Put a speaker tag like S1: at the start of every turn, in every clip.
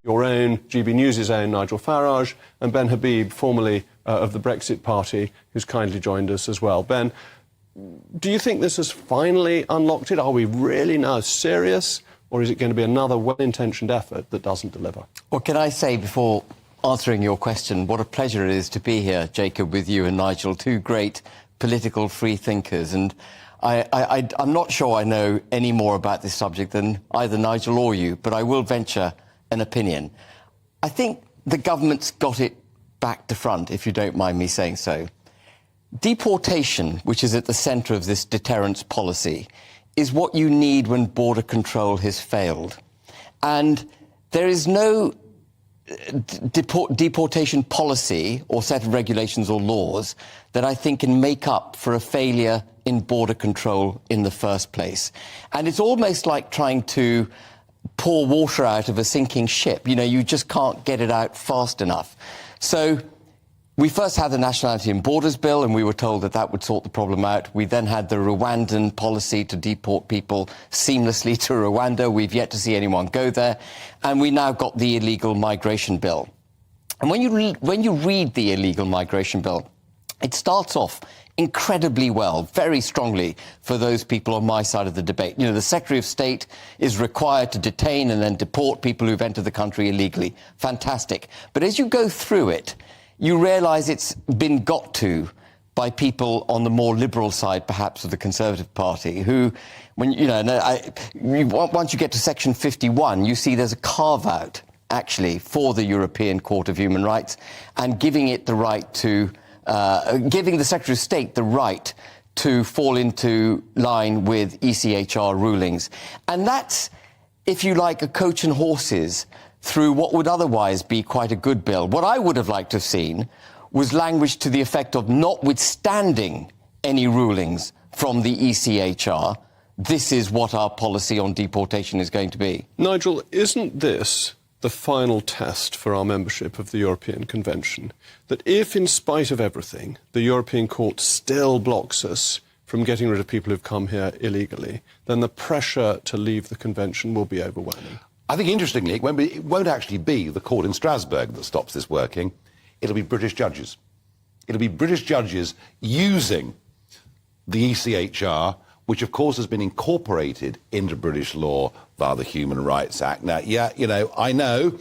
S1: your own, GB News' own Nigel Farage, and Ben Habib, formerly of the Brexit Party, who's kindly joined us as well. Ben, do you think this has finally unlocked it? Are we really now serious, or is it going to be another well-intentioned effort that doesn't deliver?
S2: Well, can I say, before answering your question, what a pleasure it is to be here, Jacob, with you and Nigel, two great political free thinkers. And I'm not sure I know any more about this subject than either Nigel or you, but I will venture an opinion. I think the government's got it back to front, if you don't mind me saying so. Deportation, which is at the centre of this deterrence policy, is what you need when border control has failed. And there is no deportation policy or set of regulations or laws that I think can make up for a failure in border control in the first place. And it's almost like trying to pour water out of a sinking ship. You know, you just can't get it out fast enough. So we first had the Nationality and Borders Bill, and we were told that that would sort the problem out. We then had the Rwandan policy to deport people seamlessly to Rwanda. We've yet to see anyone go there. And we now got the Illegal Migration Bill. And when you read the Illegal Migration Bill, it starts off incredibly well, very strongly for those people on my side of the debate. You know, the Secretary of State is required to detain and then deport people who've entered the country illegally. Fantastic. But as you go through it, you realise it's been got to by people on the more liberal side, perhaps, of the Conservative Party, who, when once you get to Section 51, you see there's a carve-out, actually, for the European Court of Human Rights, and giving it the right to giving the Secretary of State the right to fall into line with ECHR rulings. And that's, if you like, a coach and horses through what would otherwise be quite a good bill. What I would have liked to have seen was language to the effect of, notwithstanding any rulings from the ECHR, this is what our policy on deportation is going to be.
S1: Nigel, isn't this the final test for our membership of the European Convention? That if, in spite of everything, the European Court still blocks us from getting rid of people who've come here illegally, then the pressure to leave the Convention will be overwhelming.
S3: I think, interestingly, it won't actually be the court in Strasbourg that stops this working. It'll be British judges. It'll be British judges using the ECHR, which, of course, has been incorporated into British law via the Human Rights Act. Now, yeah, you know, I know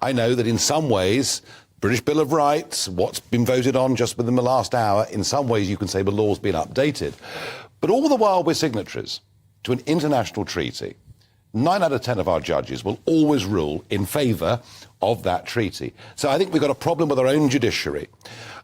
S3: that in some ways, British Bill of Rights, what's been voted on just within the last hour, in some ways you can say the law's been updated. But all the while we're signatories to an international treaty, 9 out of 10 of our judges will always rule in favour of that treaty. So I think we've got a problem with our own judiciary.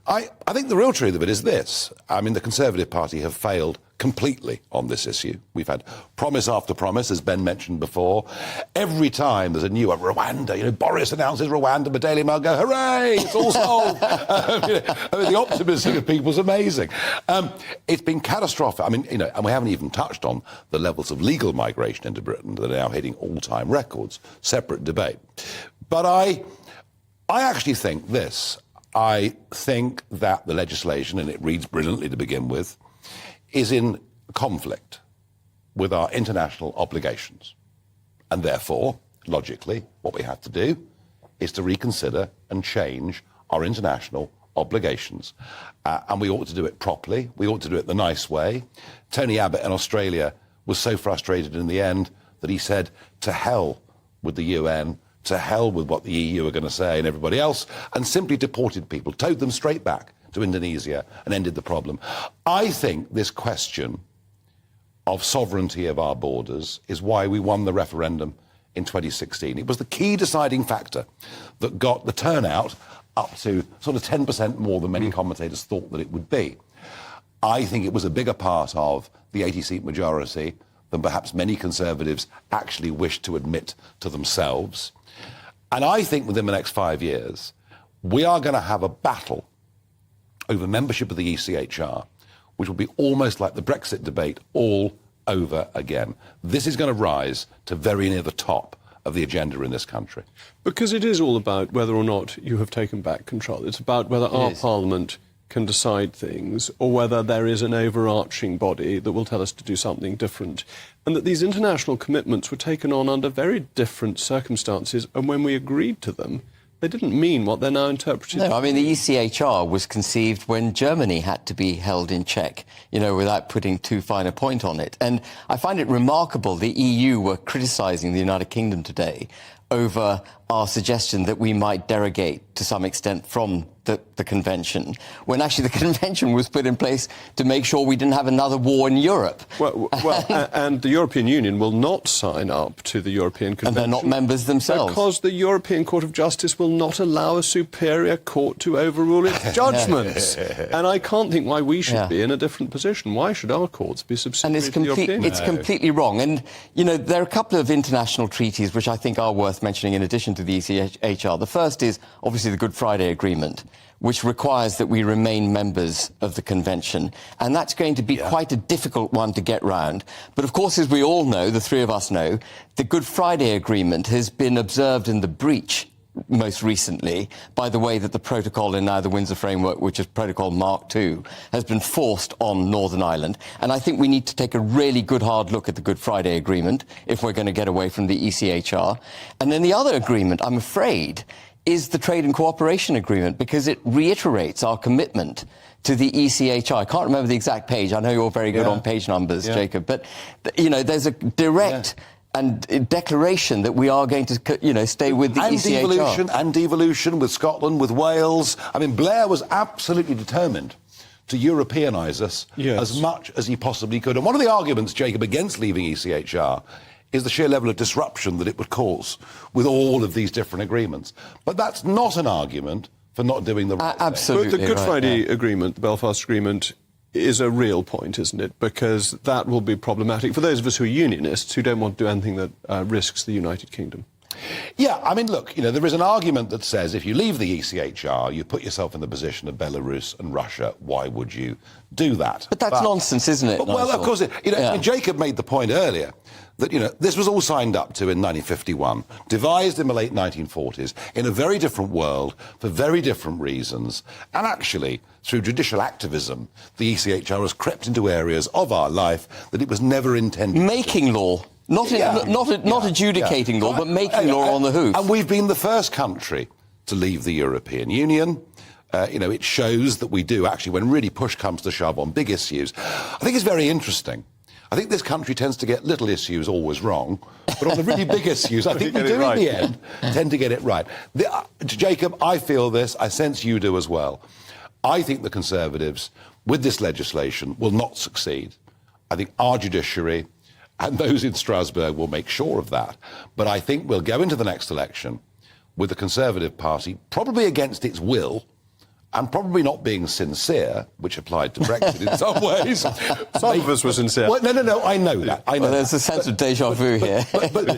S3: I think the real truth of it is this. I mean, the Conservative Party have failed completely on this issue. We've had promise after promise, as Ben mentioned before. Every time there's a new Rwanda, you know, Boris announces Rwanda, but Daily Mail go, hooray, it's all solved. The optimism of people's amazing. It's been catastrophic. I mean, you know, and we haven't even touched on the levels of legal migration into Britain that are now hitting all-time records. Separate debate. But I actually think this. I think that the legislation, and it reads brilliantly to begin with, is in conflict with our international obligations. And therefore, logically, what we have to do is to reconsider and change our international obligations. And we ought to do it properly. We ought to do it the nice way. Tony Abbott in Australia was so frustrated in the end that he said, to hell with the UN, to hell with what the EU are going to say and everybody else, and simply deported people, towed them straight back to Indonesia and ended the problem. I think this question of sovereignty of our borders is why we won the referendum in 2016. It was the key deciding factor that got the turnout up to sort of 10% more than many commentators thought that it would be. I think it was a bigger part of the 80-seat majority than perhaps many Conservatives actually wished to admit to themselves. And I think within the next 5 years, we are going to have a battle over membership of the ECHR, which will be almost like the Brexit debate all over again. This is going to rise to very near the top of the agenda in this country.
S1: Because it is all about whether or not you have taken back control. It's about whether our Parliament can decide things, or whether there is an overarching body that will tell us to do something different. And that these international commitments were taken on under very different circumstances, and when we agreed to them, they didn't mean what they're now interpreted.
S2: No, I mean, the ECHR was conceived when Germany had to be held in check, without putting too fine a point on it. And I find it remarkable the EU were criticising the United Kingdom today over our suggestion that we might derogate to some extent from the convention, when actually the convention was put in place to make sure we didn't have another war in Europe.
S1: And the European Union will not sign up to the European Convention.
S2: And they're not members themselves.
S1: Because the European Court of Justice will not allow a superior court to overrule its judgments. And I can't think why we should be in a different position. Why should our courts be subsidiary to the European?
S2: It's completely wrong. And, there are a couple of international treaties which I think are worth mentioning in addition to the ECHR. The first is obviously the Good Friday Agreement, which requires that we remain members of the convention. And that's going to be quite a difficult one to get round. But of course, as we all know, the three of us know, the Good Friday Agreement has been observed in the breach most recently by the way that the protocol in now the Windsor Framework, which is Protocol Mark II, has been forced on Northern Ireland. And I think we need to take a really good hard look at the Good Friday Agreement if we're going to get away from the ECHR. And then the other agreement, I'm afraid, is the Trade and Cooperation Agreement, because it reiterates our commitment to the ECHR. I can't remember the exact page. I know you're very good on page numbers, Jacob. But, there's a direct and declaration that we are going to, stay with the ECHR.
S3: And devolution with Scotland, with Wales. I mean, Blair was absolutely determined to Europeanise us as much as he possibly could. And one of the arguments, Jacob, against leaving ECHR is the sheer level of disruption that it would cause with all of these different agreements. But that's not an argument for not doing the right thing.
S1: Absolutely. But the Good Friday Agreement, the Belfast Agreement, is a real point, isn't it? Because that will be problematic for those of us who are unionists who don't want to do anything that risks the United Kingdom.
S3: Yeah, I mean, look, there is an argument that says if you leave the ECHR, you put yourself in the position of Belarus and Russia. Why would you do that?
S2: But that's nonsense, isn't it?
S3: Well, of course, Jacob made the point earlier that, this was all signed up to in 1951, devised in the late 1940s, in a very different world, for very different reasons. And actually, through judicial activism, the ECHR has crept into areas of our life that it was never intended
S2: Making law. Not adjudicating law, but making law on the hoof.
S3: And we've been the first country to leave the European Union. It shows that we do, actually, when really push comes to shove on big issues. I think it's very interesting. I think this country tends to get little issues always wrong, but on the really big issues, I think we do in the end tend to get it right. Jacob, I feel this. I sense you do as well. I think the Conservatives, with this legislation, will not succeed. I think our judiciary and those in Strasbourg will make sure of that. But I think we'll go into the next election with the Conservative Party, probably against its will, and probably not being sincere, which applied to Brexit in some ways.
S1: Some of us were sincere.
S3: Well, no, I know that.
S2: There's a sense of déjà vu here.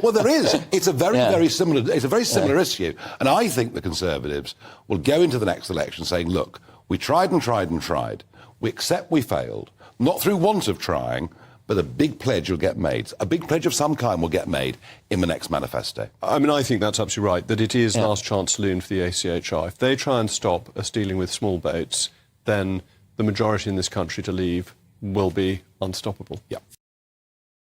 S3: Well, there is. It's a very similar. It's a very similar issue, and I think the Conservatives will go into the next election saying, "Look, we tried and tried and tried. We accept we failed, not through want of trying." But a big pledge will get made. A big pledge of some kind will get made in the next manifesto.
S1: I mean, I think that's absolutely right, that it is last chance saloon for the ACHR. If they try and stop us dealing with small boats, then the majority in this country to leave will be unstoppable.
S3: Yeah.